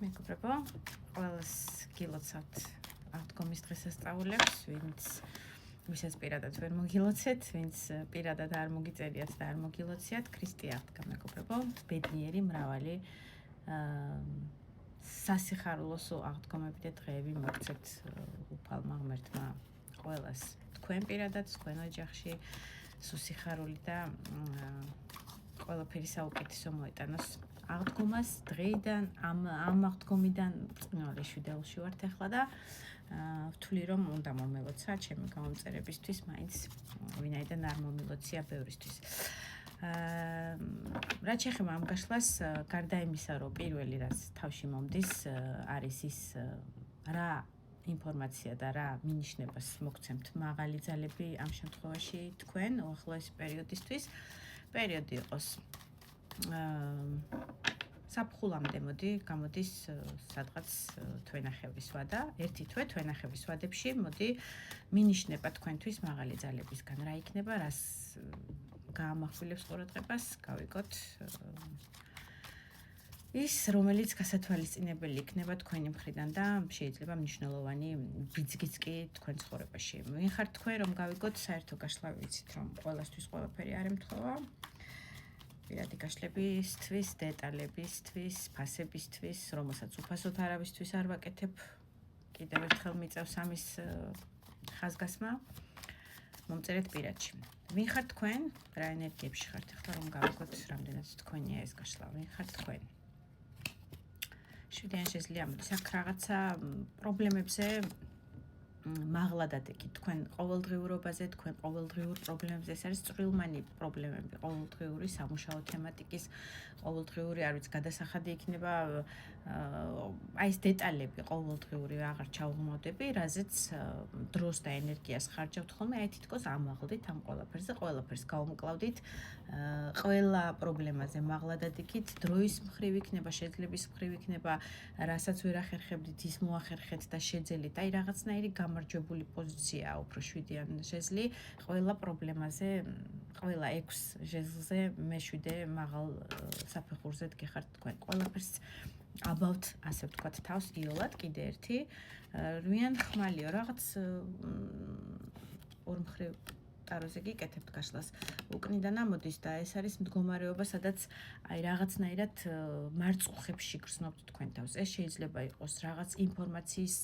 მეგობრებო, ყველას გილოცავთ აღდგომის დღესასწაულებს, ვისაც პირადად ვერ მოგილოცეთ, ვინც პირადად არ მოგიწერიათ და არ მოგილოციათ, ქრისტე აღდგა მეგობრებო, ბედნიერი მრავალი სასიხარულო აღდგომები და დღეები მოგცეთ უფალმა ღმერთმა ყველას თქვენ პირადად, თქვენ ოჯახში სუსიხარული და ყველაფერი საუკეთესო მოეტანოს აღდგომას დღეიდან ამ აღდგომიდან ბრწყინვალე შვიდეულში ვართ ახლა და ვთვლი რომ უნდა მომელოცა ჩემი გამომწერებისთვის მაინც ვინაიდან არ მომილოცია ბევრისთვის რაც შეეხება ამ გაშლას გარდა იმისა რომ პირველი რაც თავში მომდის არის ის რა ინფორმაცია და რა მინიშნებას მოგცემთ მაღალი ძალები ამ შემთხვევაში თქვენ უახლოესი პერიოდისთვის პერიოდი იყოს საფხულამდე გამოდის სადღაც თვენახევრის ვადა, ერთი თვე თვენახევრის ვადებში მოდი მინიშნება თქვენთვის მაღალი ძალებისგან რა იქნება, რას გაამახვილებს ყურადღებას, გავიგოთ ის, რომელიც გასათვალისწინებელი იქნება თქვენი მხრიდან და შეიძლება მნიშვნელოვანი ბიძგიც კი თქვენ ცხოვრებაში. ვინხართ თქვენ რომ გავიგოთ საერთო გაშლა ვიცით რომ ყველასთვის ყველაფერი არ ემთხვევა. პირადი გაშლებისთვის, დეტალებისთვის, ფასებისთვის, რომელსაც უფასოდ არავისთვის არ ვაკეთებ, კიდევ ერთხელ მიწევს ამის ხაზგასმა. მომწერეთ პირადში. ვინ ხართ თქვენ? რა ენერგიებში ხართ ახლა რომ გავიგოთ, რამდენად თქვენია ეს გაშლა? ვინ ხართ თქვენ? შვიდიან შეძლია მოდის აქ რაღაცა პრობლემებზე მაღლა დადეკით თქვენ ყოველდღიურობაზე, თქვენ ყოველდღიურ პრობლემებზე, ეს არის წვრილმანი პრობლემები, ყოველდღიური სამუშაო თემატიკის, ყოველდღიური, არ ვიცი, გადასახადი იქნება, აი ეს დეტალები ყოველდღიური აღარ ჩავღმავდები, რაზეც დროს და ენერგიას ხარჯავთ ხოლმე, აი თითქოს ამაღლდით ამ ყველაფერზე, ყველაფერს გავუმკლავდით, ყველა პრობლემაზე მაღლა დადეკით, დროის მხრივ იქნება, შეძლების მხრივ იქნება, რასაც ვერ ახერხებდით, ის მოახერხეთ და შეძელით, აი რაღაცნაირი გამარჯვებული პოზიციაა უფრო შვიდიან ჟეზლი ყველა პრობლემაზე, ყველა 6 ჟეზლზე მე-7 მაღალ საფეხურზე დგეხართ თქვენ. ყველაფერს აბავთ, ასე ვთქვათ, თავს იოლად კიდე ერთი რვიან ხმალიო, რაღაც ორ მხრივ ტაროზე გიკეთებთ გაშლას. უკნიდან ამოდის და ეს არის მდგომარეობა, სადაც აი რაღაცნაირად მარწუხებში გრძნობთ თქვენ თავს. ეს შეიძლება იყოს რაღაც ინფორმაციის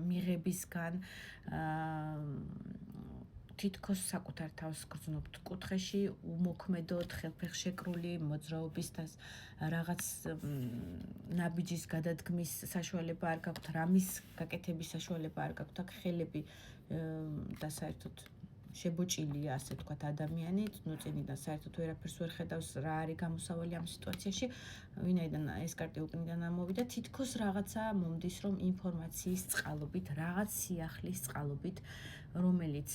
მიღებისგან, თითქოს საკუთარ თავს გრძნობთ კუთხეში, უმოქმედოდ, ხელფეხშეკრული მოძრაობის და რაღაც ნაბიჯის გადადგმის საშუალება არ გაქვთ, რამის გაკეთების საშუალება არ გაქვთ, აქ ხელები და საერთოდ შებოჭილია, ასე ვთქვათ, ადამიანი, წნუწინიდან საერთოდ ვერაფერს ვერ ხედავს, რა არის გამოსავალი ამ სიტუაციაში, ვინაიდან ეს კარტი უკნიდან ამოვიდა, თითქოს რაღაცა მომდის, რომ ინფორმაციის წყალობით, რაღაც სიახლის წყალობით, რომელიც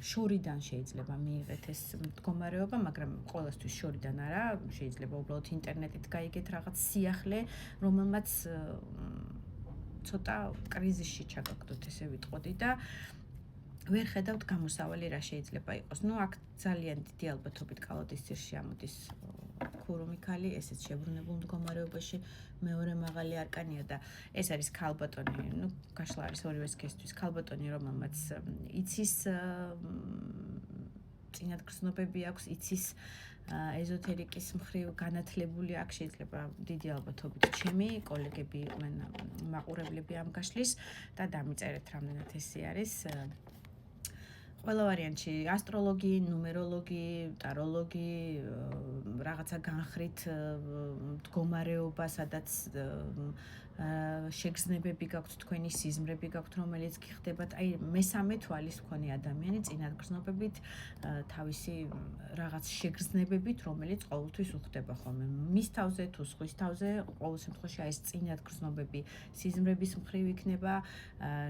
შორიდან შეიძლება მიიღეთ ეს მდგომარეობა, მაგრამ ყველასთვის შორიდან არა, შეიძლება უბრალოდ ინტერნეტით გაიგეთ რაღაც სიახლე, რომელმაც ცოტა კრიზისში ჩაგაგდოთ, ესე ვიტყოდი და ვერ ხედავთ გამოსავალი რა შეიძლება იყოს. ნუ აქ ძალიან დიდი ალბათობით კალოდის ძირში ამოდის ქურუმი ქალი, ესეც შებრუნებულ მდგომარეობაში მეორე მაღალი არკანია და ეს არის ქალბატონი, ნუ გაშლა არის ორივე სქესთვის ქალბატონი, რომელმაც იცის წინად გრძნობები აქვს, იცის ეზოთერიკის მხრივ განათლებული აქ შეიძლება დიდი ალბათობით ჩემი კოლეგები იყვნენ მაყურებლები ამ გაშლის და დამიწერეთ რამდენად ესე არის ყველა ვარიანტში ასტროლოგი, ნუმეროლოგი, ტაროლოგი, რაღაცა განხრით მდგომარეობა, სადაც შეგრძნებები გაქვთ, თქვენი სიზმრები გაქვთ, რომელიც გიხდებათ, აი მესამე თვალის მქონე ადამიანი წინად გრძნობებით, თავისი რაღაც შეგრძნებებით, რომელიც ყოველთვის უხდება ხოლმე. მის თავზე თუ სხვის თავზე, ყოველ შემთხვევაში აი ეს წინად გრძნობები სიზმრების მხრივ იქნება,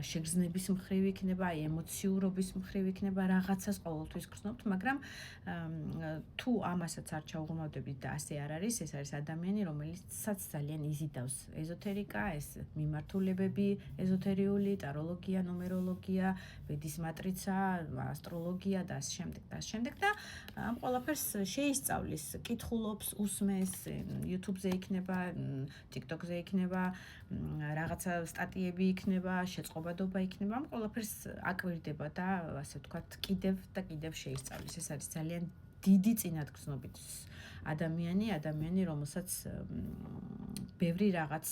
შეგრძნების მხრივ იქნება, აი ემოციურობის მხრივ იქნება რაღაცას ყოველთვის გრძნობთ, მაგრამ თუ ამასაც არ ჩაუღრმავდებით და ასე არ არის, ეს არის ადამიანი, რომელიცაც ძალიან იზიდავს ეზოთერიკა, ეს მიმართულებები, ეზოთერიული, ტაროლოგია, ნუმეროლოგია, ვედის მატრიცა, ასტროლოგია და ასე შემდეგ და ასე შემდეგ და ამ ყველაფერს შეისწავლის, კითხულობს, უსმენს, YouTube-ზე იქნება, TikTok-ზე იქნება, რაღაცა სტატიები იქნება, შეწყობადობა იქნება, ამ ყველაფერს აკვირდება და ასე ვთქვათ, კიდევ შეისწავლის. ეს არის ძალიან დიდი წინათგრძნობით ადამიანი, რომელსაც ბევრი რაღაც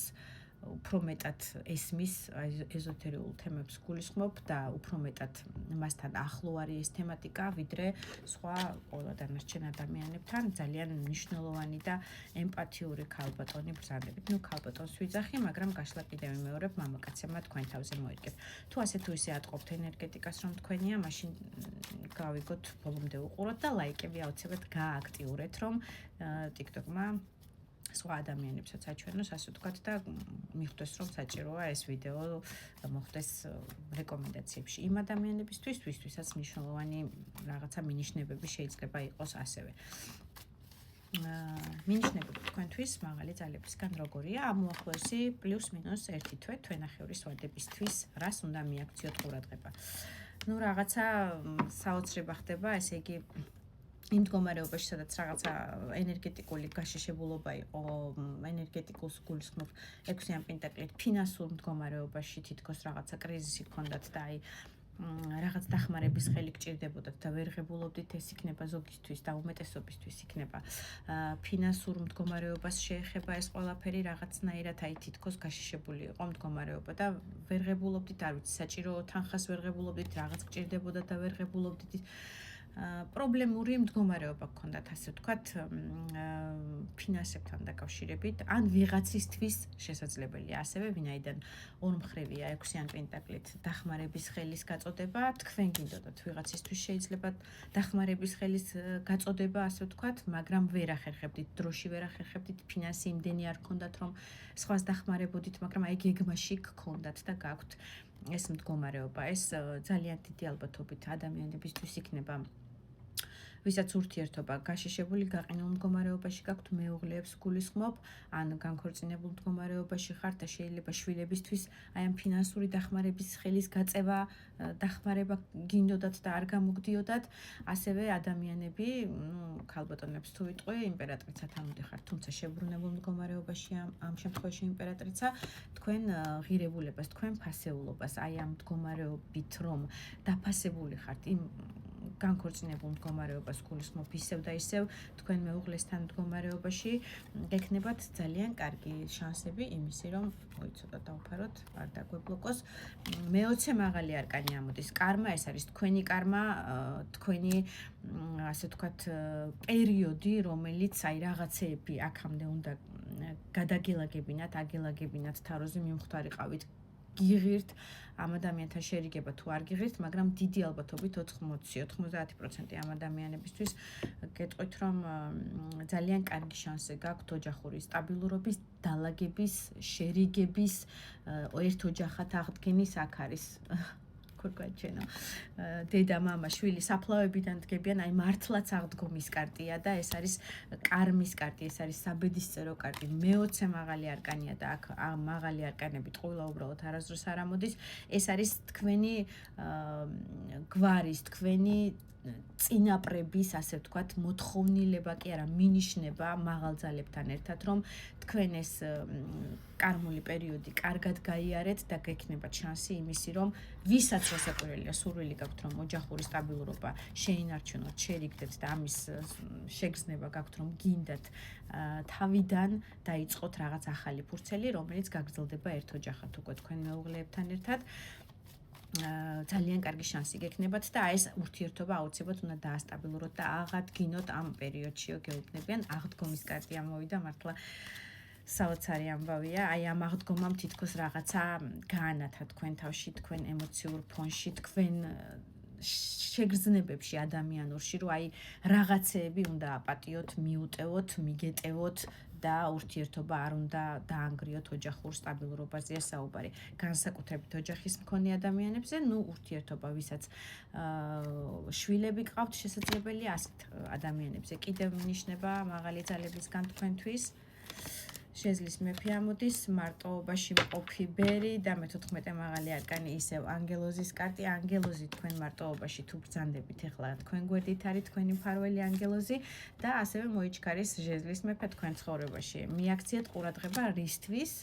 უფრო მეტად ესმის ეზოთერიულ თემებს გულისხმობ და უფრო მეტად მასთან ახლო არის ეს თემატიკა, ვიდრე სხვა ყველა დანარჩენ ადამიანებთან ძალიან მნიშვნელოვანი და ემპათიური ქალბატონი ბრძანებით. ქალბატონს ვიძახი, მაგრამ გაშლა კიდევ ვიმეორებ, მამაკაცებმა თქვენ თავზე მოიგეთ. თუ ასე თუ ისე ატყობთ ენერგეტიკას, რომ თქვენია, მაშინ გავიგოთ, ბოლომდე უყუროთ და ლაიკები აუცილებლად გააქტიურეთ, რომ TikTok-მა სხვა ადამიანებსაც აჩვენოს, ასე ვთქვათ და მიხვდეს, რომ საჭიროა ეს ვიდეო მოხდეს რეკომენდაციებში იმ ადამიანებისთვის, ვისთვისაც მნიშვნელოვანი რაღაცა მინიშნებები შეიძლება იყოს ასევე. მინიშნებები თქვენთვის მაღალი ძალებისგან როგორია? ამ უახლოესი +-1 თვე თვენახევრის ვადებისთვის, რას უნდა მიაქციოთ ყურადღება? რაღაცა საოცრება ხდება, ესე იგი იმ მდგომარეობაში, სადაც რაღაცა ენერგეტიკული გაშიშებულობა იყო, ენერგეტიკულს გულისხმობ 6-იან პენტაკლით, ფინანსურ მდგომარეობაში თითქოს რაღაცა კრიზისი ჰქონდათ და აი რაღაც დახმარების ხელი გჭირდებოდათ და ვერ ღებულობდით, ეს იქნება ზოგისთვის და უმეტესობისთვის იქნება ფინანსურ მდგომარეობას შეეხება ეს ყველაფერი რაღაცნაირად აი თითქოს გაშიშებული იყო მდგომარეობა და ვერ ღებულობდით, არ ვიცი, საჭირო თანხას ვერ ღებულობდით, რაღაც გჭირდებოდათ და ვერ ღებულობდით. პრობლემური მდგომარეობა გქონდათ, ასე ვთქვათ, ფინანსებთან დაკავშირებით, ან ვიღაცისთვის შესაძლებელია ასევე, ვინაიდან ორმხრივია 6-იან პენტაკლით დახმარების ხელის გაწოდება, თქვენ გინდოდათ ვიღაცისთვის შეიძლება დახმარების ხელის გაწოდება, ასე ვთქვათ, მაგრამ ვერ ახერხებდით, დროში ვერ ახერხებდით, ფინანსი იმდენი არ გქონდათ, რომ სხვას დახმარებოდით, მაგრამ აი გეგმაში გქონდათ და გაქვთ ეს მდგომარეობა. ეს ძალიან დიდი ალბათობით ადამიანებისთვის იქნება ვისაც ურთიერთობა გაშიშებული გაყინულ მდგომარეობაში გაქვთ, მეუღლეებს გულისხმობ, ან განქორწინებულ მდგომარეობაში ხართ და შეიძლება შვილებისთვის აი ამ ფინანსური დახმარების ხელის გაწევა, დახმარება გინდოდათ და არ გამოგდიოდათ, ასევე ადამიანები, ქალბატონებს თუ ვიტყვი, იმპერატრიცად ამოდიხართ, თუმცა შებრუნებულ მდგომარეობაში ამ შემთხვევაში იმპერატრიცა თქვენ ღირებულებას, თქვენ ფასეულობას, აი ამ მდგომარეობით რომ დაფასებული ხართ იმ განქორწინებულ მდგომარეობას გულისხმობ ისევ და ისევ თქვენ მეუღლესთან მდგომარეობაში გექნებათ ძალიან კარგი შანსები იმისი, რომ ცოტა დავფაროთ, არ დაგვებლოკოს. მე-20 მაღალი არკანი ამოდის. კარმა, ეს არის თქვენი კარმა, თქვენი ასე ვთქვათ, პერიოდი, რომელიც აი რაღაცეები აქამდე უნდა გადაგელაგებინათ, აგელაგებინათ თაროზე მიმხვდარიყავით. გიღირთ ამ ადამიანთან შერიგება თუ არ გიღირთ, მაგრამ დიდი ალბათობით 80-90% ამ ადამიანებისთვის გეტყვით, რომ ძალიან კარგი შანსი გაქვთ ოჯახური სტაბილურობის, დალაგების, შერიგების, ერთ ოჯახად აღდგენის აქ არის. გორგვაჩენო. დედა, მამა, შვილი საფლავებიდან დგებიან, აი მართლაც აღდგომის კარტია და ეს არის კარმის კარტი, ეს არის საბედისწერო კარტი. მე-20 მაღალი არკანია და აქ მაღალი არკანებით ყველა უბრალოდ არასდროს არ ამოდის. ეს არის თქვენი გვარის, თქვენი წინაპრების, ასე ვთქვათ, მოთხოვნილება კი არა, მინიშნება მაღალ ძალებთან ერთად, რომ თქვენ ეს კარმული პერიოდი კარგად გაიარეთ და გექნებათ შანსი იმისი, რომ ვისაც შესაძლებელია სურვილი გაქვთ, რომ ოჯახური სტაბილურობა შეინარჩუნოთ, შერიგდეთ და ამის შეგრძნება გაქვთ, რომ გინდათ თავიდან დაიწყოთ რაღაც ახალი ფურცელი, რომელიც გაგრძელდება ერთ ოჯახად უკვე თქვენ მეუღლეებთან ერთად. ძალიან კარგი შანსი გექნებათ და ეს ურთიერთობა აუცილებლად უნდა დაასტაბილუროთ და აღადგინოთ ამ პერიოდშიო გეუბნებიან. აღდგომის კარტი ამოვიდა, მართლა საოცარი ამბავია. აი ამ აღდგომამ თითქოს რაღაცა გაანათა თქვენ თავში, თქვენ ემოციურ ფონში, თქვენ შეგრძნებებში ადამიანურში, რომ აი რაღაცეები უნდა აპატიოთ, მიუტევოთ, მიგეტევოთ და ურთიერთობა არ უნდა დაანგრიოთ ოჯახურ სტაბილურობაზეა საუბარი. განსაკუთრებით ოჯახის მქონე ადამიანებზე, ურთიერთობა, ვისაც შვილები ყავთ, შესაძლებელია ასეთ ადამიანებზე. კიდევ მინიშნება მაღალი ძალებისგან თქვენთვის. შეზლის მეფე ამოდის, მარტოობაში მყოფი ბერი და მე-14 მაღალი არკანი ისევ ანგელოზის კარტი. ანგელოზი თქვენ მარტოობაში თუ ბრძანდებით, ეხლა თქვენ გვერდით არის თქვენი მფარველი ანგელოზი და ასევე მოიჩქარის ჟეზლის მეფე თქვენ ცხოვრებაში. მიაქციეთ ყურადღება რისთვის